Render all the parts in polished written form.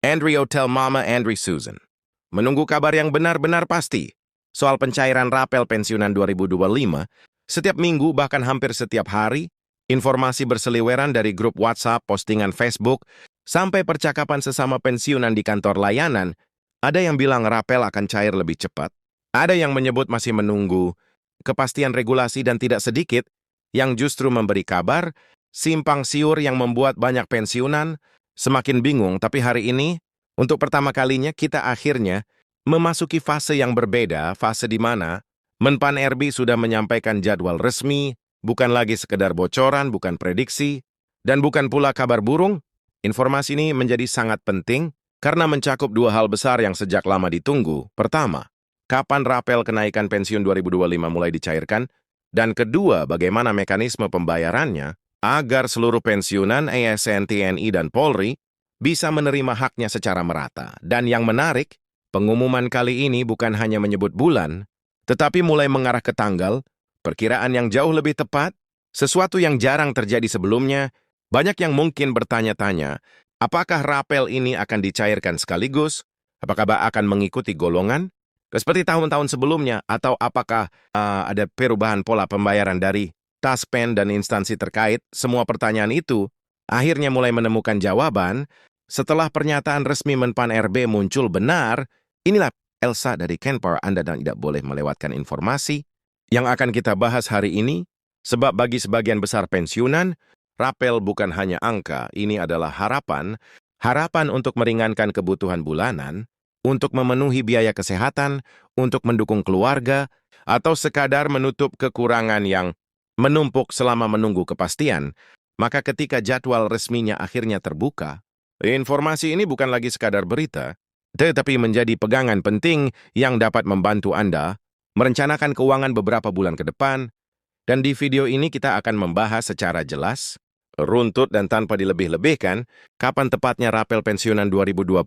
Andrew tell Mama Andrew Susan. Menunggu kabar yang benar-benar pasti soal pencairan rapel pensiunan 2025, setiap minggu bahkan hampir setiap hari, informasi berseliweran dari grup WhatsApp, postingan Facebook, sampai percakapan sesama pensiunan di kantor layanan, ada yang bilang rapel akan cair lebih cepat, ada yang menyebut masih menunggu kepastian regulasi dan tidak sedikit yang justru memberi kabar simpang siur yang membuat banyak pensiunan semakin bingung. Tapi hari ini, untuk pertama kalinya kita akhirnya memasuki fase yang berbeda, fase di mana Menpan RB sudah menyampaikan jadwal resmi, bukan lagi sekedar bocoran, bukan prediksi, dan bukan pula kabar burung. Informasi ini menjadi sangat penting karena mencakup dua hal besar yang sejak lama ditunggu. Pertama, kapan rapel kenaikan pensiun 2025 mulai dicairkan? Dan kedua, bagaimana mekanisme pembayarannya agar seluruh pensiunan ASN, TNI, dan Polri bisa menerima haknya secara merata. Dan yang menarik, pengumuman kali ini bukan hanya menyebut bulan, tetapi mulai mengarah ke tanggal, perkiraan yang jauh lebih tepat, sesuatu yang jarang terjadi sebelumnya. Banyak yang mungkin bertanya-tanya, apakah rapel ini akan dicairkan sekaligus? Apakah akan mengikuti golongan? Seperti tahun-tahun sebelumnya, atau apakah ada perubahan pola pembayaran dari Taspen dan instansi terkait? Semua pertanyaan itu akhirnya mulai menemukan jawaban setelah pernyataan resmi Menpan RB muncul benar. Inilah Elsa dari Kenpower, Anda dan tidak boleh melewatkan informasi yang akan kita bahas hari ini, sebab bagi sebagian besar pensiunan, rapel bukan hanya angka, ini adalah harapan untuk meringankan kebutuhan bulanan, untuk memenuhi biaya kesehatan, untuk mendukung keluarga, atau sekadar menutup kekurangan yang menumpuk selama menunggu kepastian. Maka ketika jadwal resminya akhirnya terbuka, informasi ini bukan lagi sekadar berita, tetapi menjadi pegangan penting yang dapat membantu Anda merencanakan keuangan beberapa bulan ke depan. Dan di video ini kita akan membahas secara jelas, runtut dan tanpa dilebih-lebihkan, kapan tepatnya rapel pensiunan 2025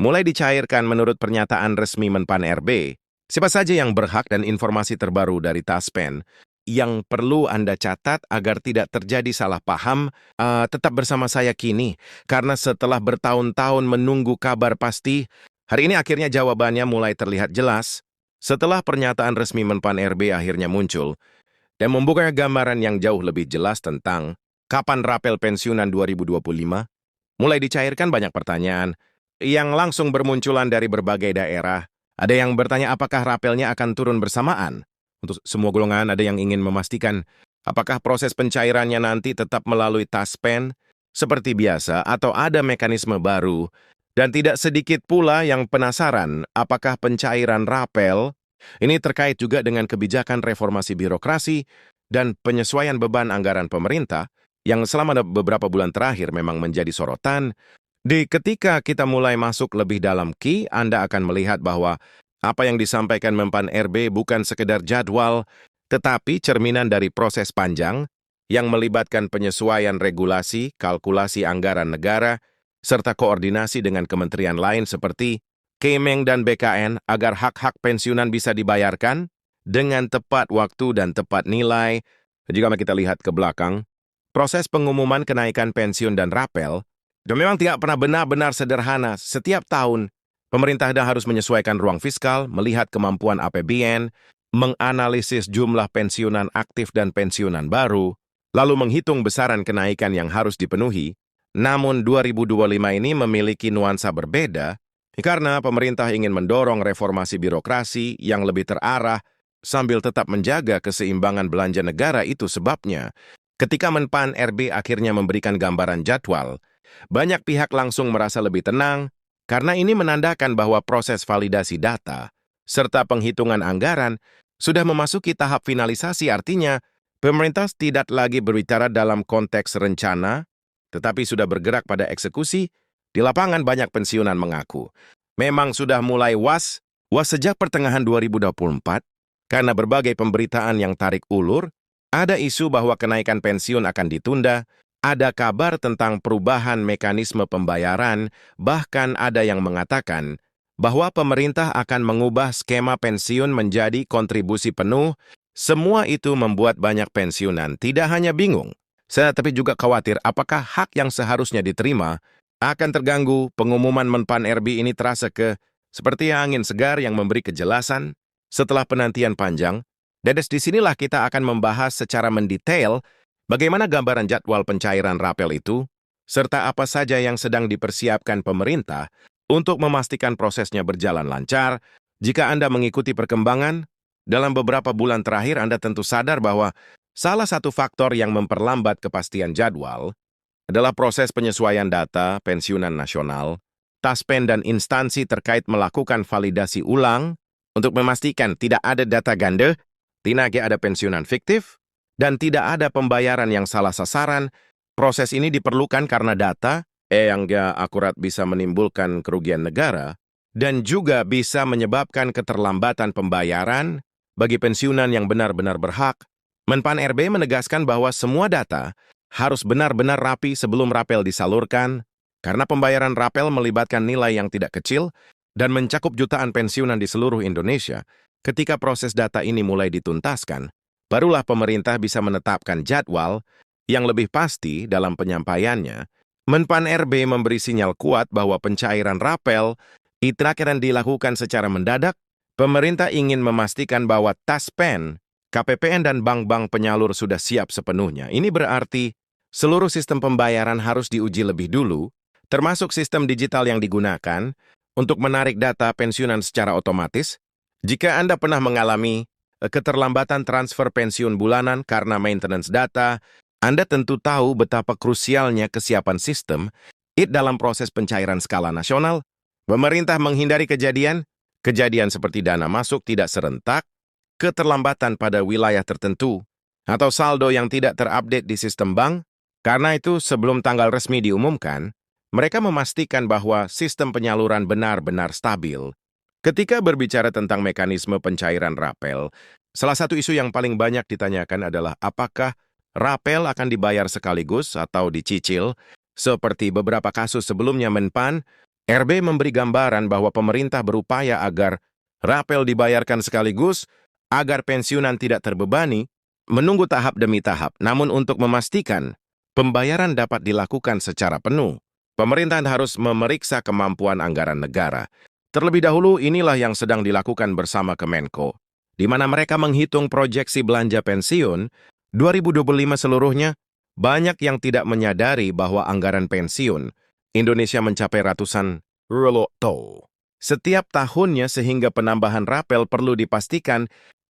mulai dicairkan menurut pernyataan resmi Menpan RB, siapa saja yang berhak dan informasi terbaru dari Taspen yang perlu Anda catat agar tidak terjadi salah paham. Tetap bersama saya kini, karena setelah bertahun-tahun menunggu kabar pasti, hari ini akhirnya jawabannya mulai terlihat jelas setelah pernyataan resmi Menpan RB akhirnya muncul dan membuka gambaran yang jauh lebih jelas tentang kapan rapel pensiunan 2025 mulai dicairkan. Banyak pertanyaan yang langsung bermunculan dari berbagai daerah. Ada yang bertanya apakah rapelnya akan turun bersamaan? Untuk semua golongan ada yang ingin memastikan apakah proses pencairannya nanti tetap melalui Taspen seperti biasa atau ada mekanisme baru. Dan tidak sedikit pula yang penasaran apakah pencairan rapel ini terkait juga dengan kebijakan reformasi birokrasi dan penyesuaian beban anggaran pemerintah yang selama beberapa bulan terakhir memang menjadi sorotan. Ketika kita mulai masuk lebih dalam Anda akan melihat bahwa apa yang disampaikan Menpan RB bukan sekedar jadwal, tetapi cerminan dari proses panjang yang melibatkan penyesuaian regulasi, kalkulasi anggaran negara, serta koordinasi dengan kementerian lain seperti Kemeng dan BKN agar hak-hak pensiunan bisa dibayarkan dengan tepat waktu dan tepat nilai. Jika kita lihat ke belakang, proses pengumuman kenaikan pensiun dan rapel memang tidak pernah benar-benar sederhana. Setiap tahun, pemerintah harus menyesuaikan ruang fiskal, melihat kemampuan APBN, menganalisis jumlah pensiunan aktif dan pensiunan baru, lalu menghitung besaran kenaikan yang harus dipenuhi. Namun 2025 ini memiliki nuansa berbeda, karena pemerintah ingin mendorong reformasi birokrasi yang lebih terarah sambil tetap menjaga keseimbangan belanja negara. Itu sebabnya, ketika Menpan RB akhirnya memberikan gambaran jadwal, banyak pihak langsung merasa lebih tenang, karena ini menandakan bahwa proses validasi data serta penghitungan anggaran sudah memasuki tahap finalisasi. Artinya, pemerintah tidak lagi berbicara dalam konteks rencana, tetapi sudah bergerak pada eksekusi. Di lapangan banyak pensiunan mengaku memang sudah mulai was sejak pertengahan 2024, karena berbagai pemberitaan yang tarik ulur. Ada isu bahwa kenaikan pensiun akan ditunda, ada kabar tentang perubahan mekanisme pembayaran, bahkan ada yang mengatakan bahwa pemerintah akan mengubah skema pensiun menjadi kontribusi penuh. Semua itu membuat banyak pensiunan tidak hanya bingung, tapi juga khawatir apakah hak yang seharusnya diterima akan terganggu. Pengumuman Menpan RB ini terasa seperti angin segar yang memberi kejelasan setelah penantian panjang. Dedes, disinilah kita akan membahas secara mendetail bagaimana gambaran jadwal pencairan rapel itu, serta apa saja yang sedang dipersiapkan pemerintah untuk memastikan prosesnya berjalan lancar. Jika Anda mengikuti perkembangan, dalam beberapa bulan terakhir Anda tentu sadar bahwa salah satu faktor yang memperlambat kepastian jadwal adalah proses penyesuaian data pensiunan nasional. Taspen dan instansi terkait melakukan validasi ulang untuk memastikan tidak ada data ganda, tidak ada pensiunan fiktif, dan tidak ada pembayaran yang salah sasaran. Proses ini diperlukan karena data yang gak akurat bisa menimbulkan kerugian negara dan juga bisa menyebabkan keterlambatan pembayaran bagi pensiunan yang benar-benar berhak. Menpan RB menegaskan bahwa semua data harus benar-benar rapi sebelum rapel disalurkan, karena pembayaran rapel melibatkan nilai yang tidak kecil dan mencakup jutaan pensiunan di seluruh Indonesia. Ketika proses data ini mulai dituntaskan, barulah pemerintah bisa menetapkan jadwal yang lebih pasti dalam penyampaiannya. Menpan RB memberi sinyal kuat bahwa pencairan rapel itu akan dilakukan secara mendadak. Pemerintah ingin memastikan bahwa Taspen, KPPN, dan bank-bank penyalur sudah siap sepenuhnya. Ini berarti seluruh sistem pembayaran harus diuji lebih dulu, termasuk sistem digital yang digunakan untuk menarik data pensiunan secara otomatis. Jika Anda pernah mengalami keterlambatan transfer pensiun bulanan karena maintenance data, Anda tentu tahu betapa krusialnya kesiapan sistem dalam proses pencairan skala nasional. Pemerintah menghindari kejadian seperti dana masuk tidak serentak, keterlambatan pada wilayah tertentu, atau saldo yang tidak terupdate di sistem bank. Karena itu, sebelum tanggal resmi diumumkan, mereka memastikan bahwa sistem penyaluran benar-benar stabil. Ketika berbicara tentang mekanisme pencairan rapel, salah satu isu yang paling banyak ditanyakan adalah apakah rapel akan dibayar sekaligus atau dicicil. Seperti beberapa kasus sebelumnya, Menpan RB memberi gambaran bahwa pemerintah berupaya agar rapel dibayarkan sekaligus, agar pensiunan tidak terbebani menunggu tahap demi tahap. Namun untuk memastikan pembayaran dapat dilakukan secara penuh, pemerintah harus memeriksa kemampuan anggaran negara. Terlebih dahulu, inilah yang sedang dilakukan bersama Kemenko, di mana mereka menghitung proyeksi belanja pensiun 2025 seluruhnya. Banyak yang tidak menyadari bahwa anggaran pensiun Indonesia mencapai ratusan triliun setiap tahunnya, sehingga penambahan rapel perlu dipastikan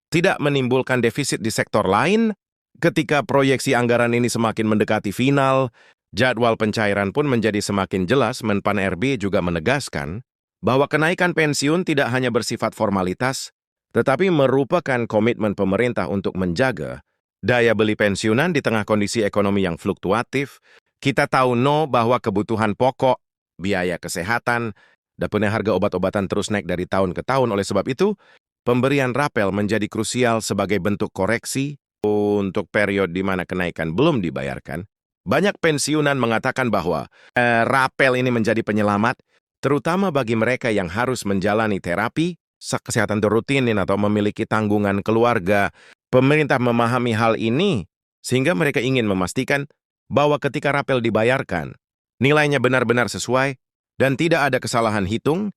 tidak menimbulkan defisit di sektor lain. Ketika proyeksi anggaran ini semakin mendekati final, jadwal pencairan pun menjadi semakin jelas. Menpan RB juga menegaskan bahwa kenaikan pensiun tidak hanya bersifat formalitas, tetapi merupakan komitmen pemerintah untuk menjaga daya beli pensiunan di tengah kondisi ekonomi yang fluktuatif. Kita tahu bahwa kebutuhan pokok, biaya kesehatan, dan harga obat-obatan terus naik dari tahun ke tahun. Oleh sebab itu, pemberian rapel menjadi krusial sebagai bentuk koreksi untuk periode di mana kenaikan belum dibayarkan. Banyak pensiunan mengatakan bahwa rapel ini menjadi penyelamat, terutama bagi mereka yang harus menjalani terapi, kesehatan rutin atau memiliki tanggungan keluarga. Pemerintah memahami hal ini, sehingga mereka ingin memastikan bahwa ketika rapel dibayarkan, nilainya benar-benar sesuai dan tidak ada kesalahan hitung.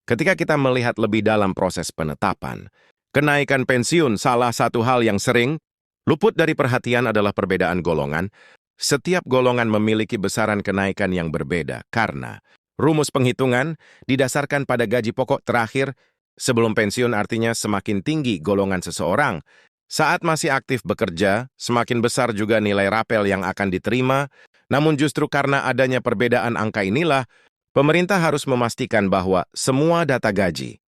Ketika kita melihat lebih dalam proses penetapan, kenaikan pensiun, salah satu hal yang sering luput dari perhatian adalah perbedaan golongan. Setiap golongan memiliki besaran kenaikan yang berbeda karena rumus penghitungan didasarkan pada gaji pokok terakhir sebelum pensiun. Artinya semakin tinggi golongan seseorang saat masih aktif bekerja, semakin besar juga nilai rapel yang akan diterima. Namun justru karena adanya perbedaan angka inilah, pemerintah harus memastikan bahwa semua data gaji,